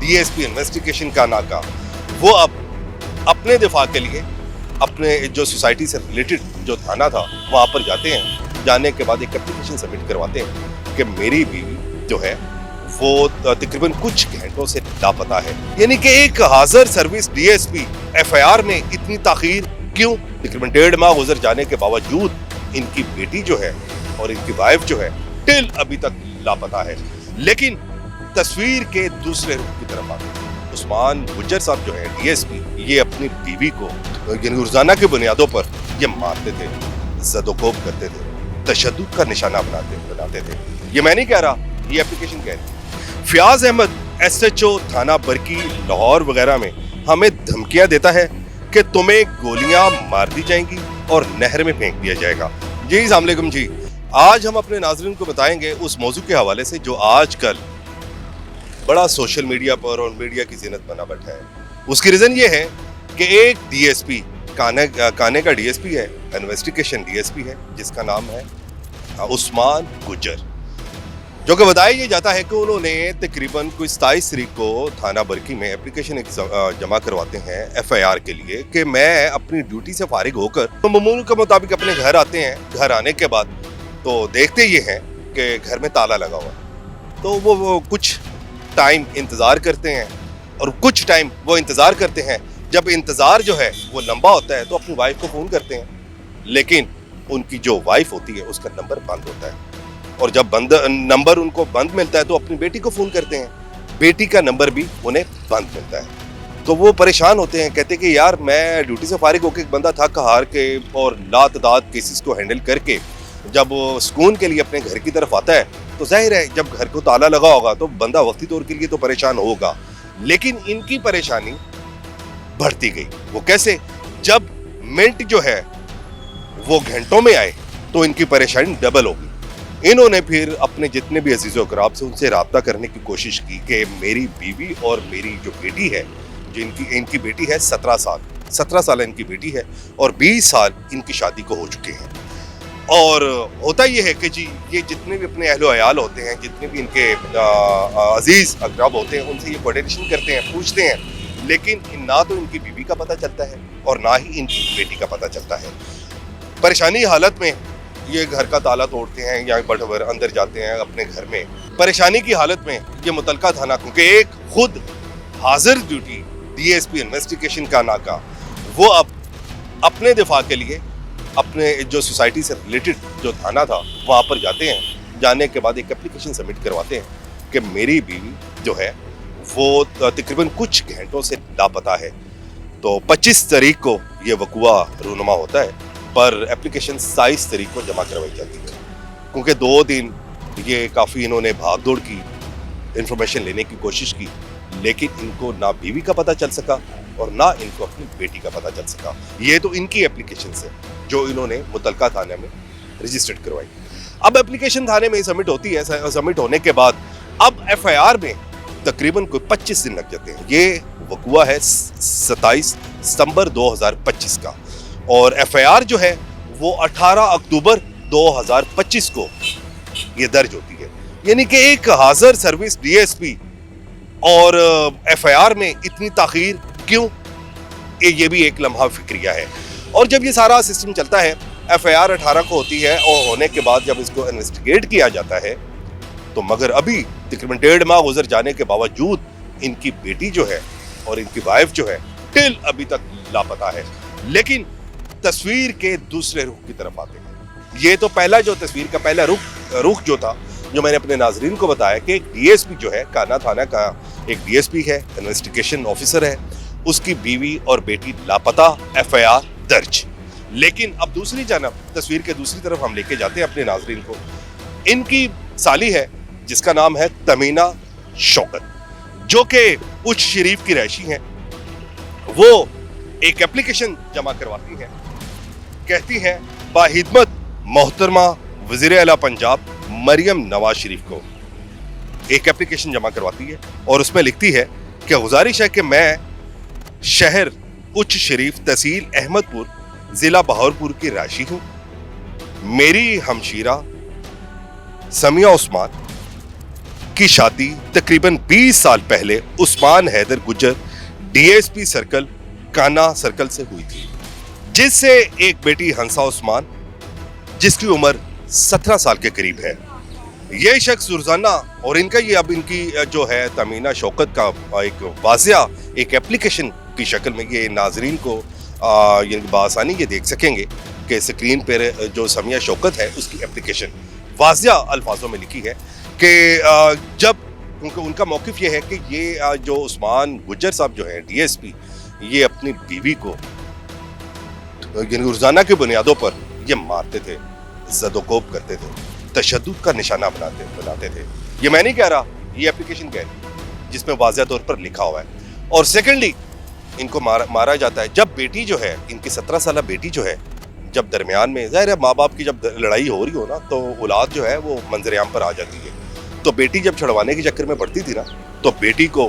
DSP investigation का नाका, वो अब अपने दिफा के लिए अपने जो सोसाइटी से रिलेटेड जो थाना था वहाँ पर जाते हैं। जाने के बाद एक एप्लीकेशन सबमिट करवाते हैं कि मेरी बीवी जो है वो तकरीबन कुछ घंटों से लापता है। यानी कि एक हाजिर सर्विस डीएसपी एफआईआर में इतनी ताखीर क्यों? तकरीबन 1.5 माह गुजर जाने के बावजूद इनकी बेटी जो है और इनकी वाइफ जो है टिल अभी तक लापता है। लेकिन तस्वीर के दूसरे रुख की तरफ आते हैं। उस्मान गुज्जर साहब जो है डीएसपी, ये अपनी बीवी को यानी रोजाना की बुनियादों पर ये मारते थे, ज़दोकोब करते थे, तशद्दुद का निशाना बनाते थे। ये मैं नहीं कह रहा, ये एप्लीकेशन कह रही। फयाज अहमद एसएचओ थाना बरकी लाहौर वगैरह में हमें धमकियां देता है कि तुम्हें गोलियां मार दी जाएंगी और नहर में फेंक दिया जाएगा। जी अस्सलाम वालेकुम जी, आज हम अपने नाज़रीन को बताएंगे उस मौजू के हवाले से जो आजकल बड़ा सोशल मीडिया पर और मीडिया की ज़ीनत बना बैठा है। उसकी रीज़न ये है कि एक डीएसपी काने का डीएसपी है, इन्वेस्टिगेशन डीएसपी है, जिसका नाम है उस्मान गुज्जर, जो कि बताया ये जाता है कि उन्होंने तकरीबन कोई 27 तारीख को थाना बरकी में एप्लीकेशन एक जमा करवाते हैं एफआईआर के लिए कि मैं अपनी ड्यूटी से फारिग होकर तो मामूल के मुताबिक अपने घर आते हैं। घर आने के बाद तो देखते ये हैं कि घर में ताला लगा हुआ है। तो वो कुछ टाइम इंतज़ार करते हैं और कुछ टाइम वो इंतज़ार करते हैं। जब इंतज़ार जो है वो लंबा होता है तो अपनी वाइफ को फ़ोन करते हैं, लेकिन उनकी जो वाइफ होती है उसका नंबर बंद होता है। और जब नंबर उनको बंद मिलता है तो अपनी बेटी को फ़ोन करते हैं, बेटी का नंबर भी उन्हें बंद मिलता है। तो वो परेशान होते हैं, कहते हैं कि यार मैं ड्यूटी से फारिग होकर एक बंदा थक हार के और लातदाद केसेस को हैंडल करके जब सुकून के लिए अपने घर की तरफ आता है तो जाहिर है जब घर को ताला लगा होगा तो बंदा वक्ती तौर के लिए तो परेशान होगा। लेकिन इनकी परेशानी बढ़ती गई। वो कैसे? जब मिनट जो है वो घंटों में आए तो इनकी परेशानी डबल होगी। इन्होंने फिर अपने जितने भी अजीज़ो कराब से उनसे रब्ता करने की कोशिश की कि मेरी बीवी और मेरी जो बेटी है, जो इनकी बेटी है 17 साल इनकी बेटी है और 20 साल इनकी शादी को हो चुके हैं। और होता ये है कि जी ये जितने भी अपने अहलो अयाल होते हैं, जितने भी इनके अजीज़ अकराब होते हैं, उनसे ये कोऑर्डिनेशन करते हैं, पूछते हैं, लेकिन ना तो इनकी बीवी का पता चलता है और ना ही इनकी बेटी का पता चलता है। परेशानी हालत में ये घर का ताला तोड़ते हैं या बटवर अंदर जाते हैं अपने घर में। परेशानी की हालत में ये मुतलका थाना, क्योंकि एक खुद हाजिर ड्यूटी डीएसपी इन्वेस्टिगेशन का नाका, वो अब अपने दिफा के लिए अपने जो सोसाइटी से रिलेटेड जो थाना था वहाँ पर जाते हैं। जाने के बाद एक एप्लीकेशन सबमिट करवाते हैं कि मेरी बीवी जो है वो तकरीबन कुछ घंटों से लापता है। तो 25 तारीख को ये वक़ुआ रूनुमा होता है, पर एप्लीकेशन 27 तारीख को जमा करवाई जाती है। क्योंकि 2 दिन ये काफ़ी इन्होंने भाग दौड़ की, इंफॉर्मेशन लेने की कोशिश की, लेकिन इनको ना बीवी का पता चल सका और ना इनको अपनी बेटी का पता चल सका। ये तो इनकी एप्लीकेशन से जो इन्होंने मुतलका थाने में रजिस्टर्ड करवाई। अब एप्लीकेशन थाने में सबमिट होती है। सबमिट होने के बाद अब एफआईआर में तकरीबन कोई 25 दिन लग जाते हैं। ये वक़ुआ है 27 सितंबर 2025 का और एफआईआर जो है वो 18 अक्टूबर 2025 को ये दर्ज होती है। यानी कि एक हाजिर सर्विस डीएसपी और एफआईआर में इतनी ताखीर क्यों? ये भी एक लम्हा फिक्रिया है। और जब ये सारा सिस्टम चलता है, एफआईआर 18 को होती है और होने के बाद जब इसको इन्वेस्टिगेट किया जाता है तो मगर अभी तकरीबन 1.5 माह गुजर जाने के बावजूद इनकी बेटी जो है और इनकी वाइफ जो है टिल अभी तक लापता है। लेकिन तस्वीर के दूसरे रुख की तरफ आते हैं। ये तो पहला जो तस्वीर का पहला रुख जो था, जो मैंने अपने नाजरीन को बताया कि एक डीएसपी जो है काना थाना का एक डीएसपी है, इन्वेस्टिगेशन ऑफिसर है, उसकी बीवी और बेटी लापता, एफआईआर दर्ज। लेकिन अब दूसरी जानब तस्वीर के दूसरी तरफ हम लेके जाते हैं अपने नाजरीन को। इनकी साली है जिसका नाम है तमीना शौकत, जो कि उच्च शरीफ की रहायशी हैं। वो एक एप्लीकेशन जमा करवाती हैं, कहती हैं बाहिदमत मोहतरमा वज़ीर आला पंजाब मरियम नवाज शरीफ को एक एप्लीकेशन जमा करवाती है और उसमें लिखती है कि गुजारिश है कि मैं शहर उच्च शरीफ तहसील अहमदपुर ज़िला बहावलपुर की रहायशी हूँ। मेरी हमशीरा समिया उस्मान इनकी शादी तकरीबन 20 साल पहले उस्मान हैदर गुज्जर डीएसपी सर्कल काना सर्कल से हुई थी, जिससे एक बेटी हंसा उस्मान जिसकी उम्र 17 साल के करीब है। ये शख्स रुज़ाना और इनका ये अब इनकी जो है तमीना शौकत का एक वाज़िया एक एप्लीकेशन की शक्ल में ये नाजरीन को बासानी ये देख सकेंगे कि स्क्रीन पर जो समिया शौकत है उसकी एप्लीकेशन वाज़िया अल्फाजों में लिखी है कि जब उनका मौक़िफ़ ये है कि ये जो उस्मान गुज्जर साहब जो हैं डीएसपी, ये अपनी बीवी को रोज़ाना की बुनियादों पर ये मारते थे, ज़दोकोब करते थे, तशद्दुद का निशाना बनाते थे। ये मैं नहीं कह रहा, ये एप्लीकेशन कह रही है जिसमें वाज़िया तौर पर लिखा हुआ है। और सेकेंडली इनको मारा जाता है जब बेटी जो है, इनकी 17 साल बेटी जो है, जब दरमियान में ज़ाहिर है माँ बाप की जब लड़ाई हो रही हो ना तो औलाद जो है वो मंजर-ए-आम पर आ जाती है। तो बेटी जब छुड़वाने के चक्कर में बढ़ती थी ना तो बेटी को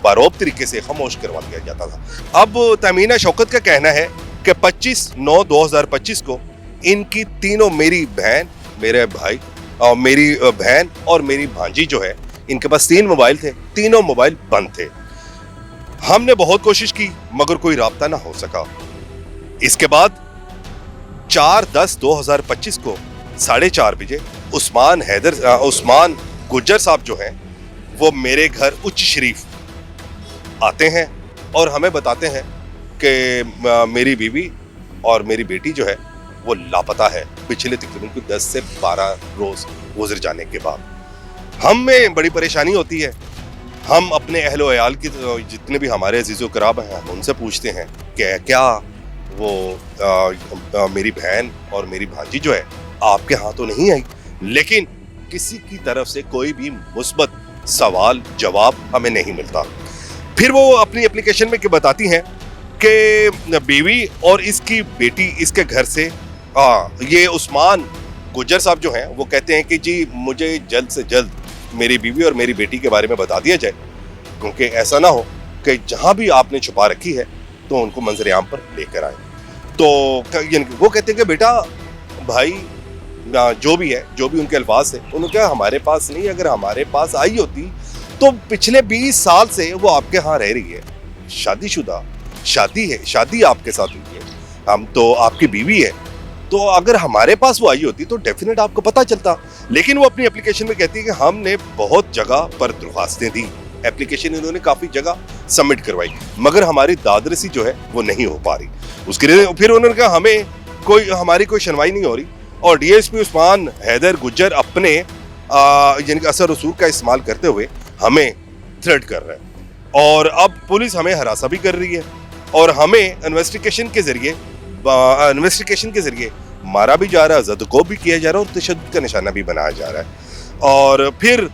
बारोब तरीके से खामोश करवा दिया जाता था। अब तमीना शौकत का कहना है कि 25/9/2025 को इनकी तीनों मेरी बहन, मेरे भाई और मेरी बहन और मेरी भांजी जो है, इनके पास 3 मोबाइल थे, तीनों मोबाइल बंद थे। हमने बहुत कोशिश की मगर कोई राब्ता ना हो सका। इसके बाद 4/10/2025 को 4:30 बजे उस्मान गुज्जर साहब जो हैं वो मेरे घर उच्च शरीफ आते हैं और हमें बताते हैं कि मेरी बीवी और मेरी बेटी जो है वो लापता है पिछले तकरीबन 10 से 12 रोज गुजर जाने के बाद। हमें बड़ी परेशानी होती है। हम अपने अहलो अयाल की जितने भी हमारे अजीज़ो कराब हैं हम उनसे पूछते हैं कि क्या वो मेरी बहन और मेरी भांजी जो है आपके यहाँ तो नहीं आई, लेकिन किसी की तरफ से कोई भी मुस्बत सवाल जवाब हमें नहीं मिलता। फिर वो अपनी एप्लीकेशन में बताती हैं कि बीवी और इसकी बेटी इसके घर से ये उस्मान गुज्जर साहब जो हैं वो कहते हैं कि जी मुझे जल्द से जल्द मेरी बीवी और मेरी बेटी के बारे में बता दिया जाए, क्योंकि ऐसा ना हो कि जहाँ भी आपने छुपा रखी है तो उनको मंजर-ए-आम पर लेकर आए। तो वो कहते हैं कि बेटा भाई जो भी है, जो भी उनके अल्फाज है, उन्होंने कहा हमारे पास नहीं, अगर हमारे पास आई होती तो पिछले 20 साल से वो आपके यहाँ रह रही है, शादीशुदा, शादी है, शादी आपके साथ हुई है, हम तो आपकी बीवी है, तो अगर हमारे पास वो आई होती तो डेफिनेट आपको पता चलता। लेकिन वो अपनी एप्लीकेशन में कहती है कि हमने बहुत जगह पर दरख्वास्तें दी, एप्लीकेशन इन्होंने काफ़ी जगह सबमिट करवाई, मगर हमारी दादरसी जो है वो नहीं हो पा रही। उसके लिए फिर उन्होंने कहा हमारी कोई सुनवाई नहीं हो रही और डीएसपी उस्मान हैदर गुज्जर अपने यानी असर रसूख का इस्तेमाल करते हुए हमें थ्रेट कर रहे हैं और अब पुलिस हमें हरासा भी कर रही है और हमें इन्वेस्टिगेशन के जरिए मारा भी जा रहा है, ज़दकोब भी किया जा रहा है और तशद्दुद का निशाना भी बनाया जा रहा है। और फिर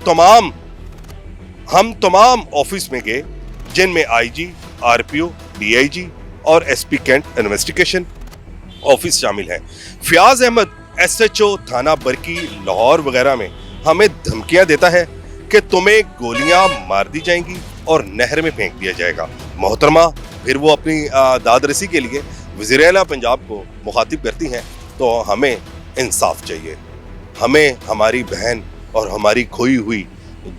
हम तमाम ऑफिस में गए जिनमें आईजी, आरपीओ, डीआईजी और एसपी कैंट इन्वेस्टिगेशन ऑफिस शामिल हैं। फयाज अहमद एसएचओ थाना बरकी लाहौर वगैरह में हमें धमकियां देता है कि तुम्हें गोलियां मार दी जाएंगी और नहर में फेंक दिया जाएगा। मोहतरमा फिर वो अपनी दादरसी के लिए वज़ीर-ए-आला पंजाब को मुखातिब करती हैं, तो हमें इंसाफ चाहिए, हमें हमारी बहन और हमारी खोई हुई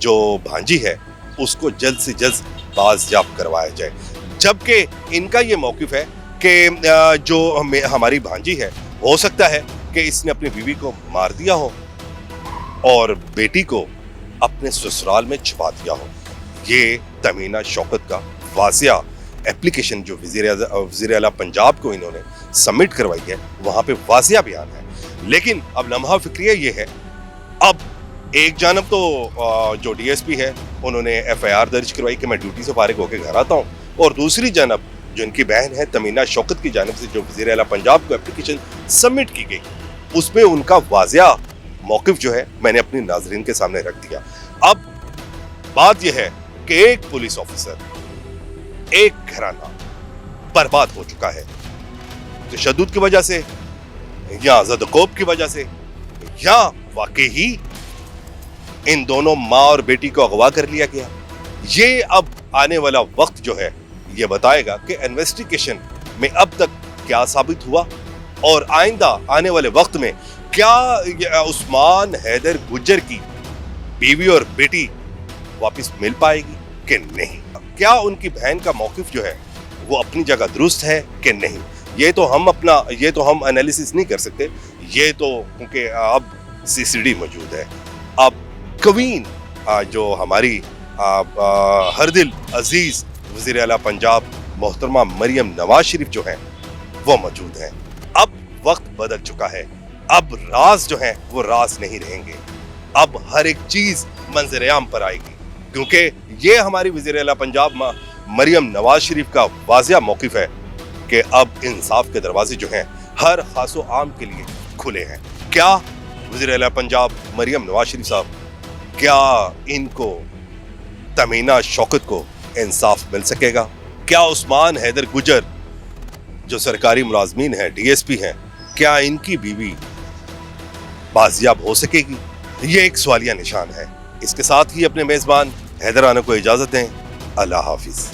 जो भांजी है उसको जल्द से जल्द बाज़याब करवाया जाए। जबकि इनका ये मौक़िफ़ है कि जो हमारी भांजी है हो सकता है कि इसने अपनी बीवी को मार दिया हो और बेटी को अपने ससुराल में छुपा दिया हो। ये तमीना शौकत का वाज़िया एप्लीकेशन जो वज़ीर-ए-आला पंजाब को इन्होंने सबमिट करवाई है वहाँ पे वाज़िया बयान है। लेकिन अब लम्हा फ़िक्रिया ये है, अब एक जानब तो जो डीएसपी है उन्होंने एफआईआर दर्ज करवाई कि मैं ड्यूटी से फारिग होकर घर आता हूँ, और दूसरी जानब जो इनकी बहन है तमीना शौकत की जानब से जो वज़ीर-ए-आला पंजाब को एप्लीकेशन सबमिट की गई उसमें उनका वाज़िया मौक़िफ़ जो है मैंने अपनी नाज़रीन के सामने रख दिया। अब बात यह है कि एक पुलिस ऑफिसर, एक घराना बर्बाद हो चुका है तशद्दुद की वजह से या ज़दकोब की वजह से, या वाकई ही इन दोनों माँ और बेटी को अगवा कर लिया गया। ये अब आने वाला वक्त जो है ये बताएगा कि इन्वेस्टिगेशन में अब तक क्या साबित हुआ और आइंदा आने वाले वक्त में क्या उस्मान हैदर गुज्जर की बीवी और बेटी वापस मिल पाएगी कि नहीं? क्या उनकी बहन का मौकिफ जो है वो अपनी जगह दुरुस्त है कि नहीं? ये तो हम एनालिसिस नहीं कर सकते। ये तो क्योंकि अब सीसीडी मौजूद है, अब कवीन जो हमारी हर दिल अजीज वज़ीर आला पंजाब मोहतरमा मरियम नवाज शरीफ जो हैं वो मौजूद हैं। अब वक्त बदल चुका है, अब राज जो हैं वो राज नहीं रहेंगे, अब हर एक चीज मंजर-ए-आम पर आएगी, क्योंकि ये हमारी वज़ीर आला पंजाब मरियम नवाज शरीफ का वाज़िया मौक़िफ़ है कि अब इंसाफ के दरवाजे जो हैं हर खासो आम के लिए खुले हैं। क्या वज़ीर आला पंजाब मरियम नवाज शरीफ साहब, क्या इनको तमीना शौकत को इंसाफ मिल सकेगा? क्या उस्मान हैदर गुजर जो सरकारी मुलाजमीन हैं, डीएसपी हैं, क्या इनकी बीवी बाजियाब हो सकेगी? ये एक सवालिया निशान है। इसके साथ ही अपने मेज़बान हैदर राना को इजाज़त दें। अल्लाह हाफिज़।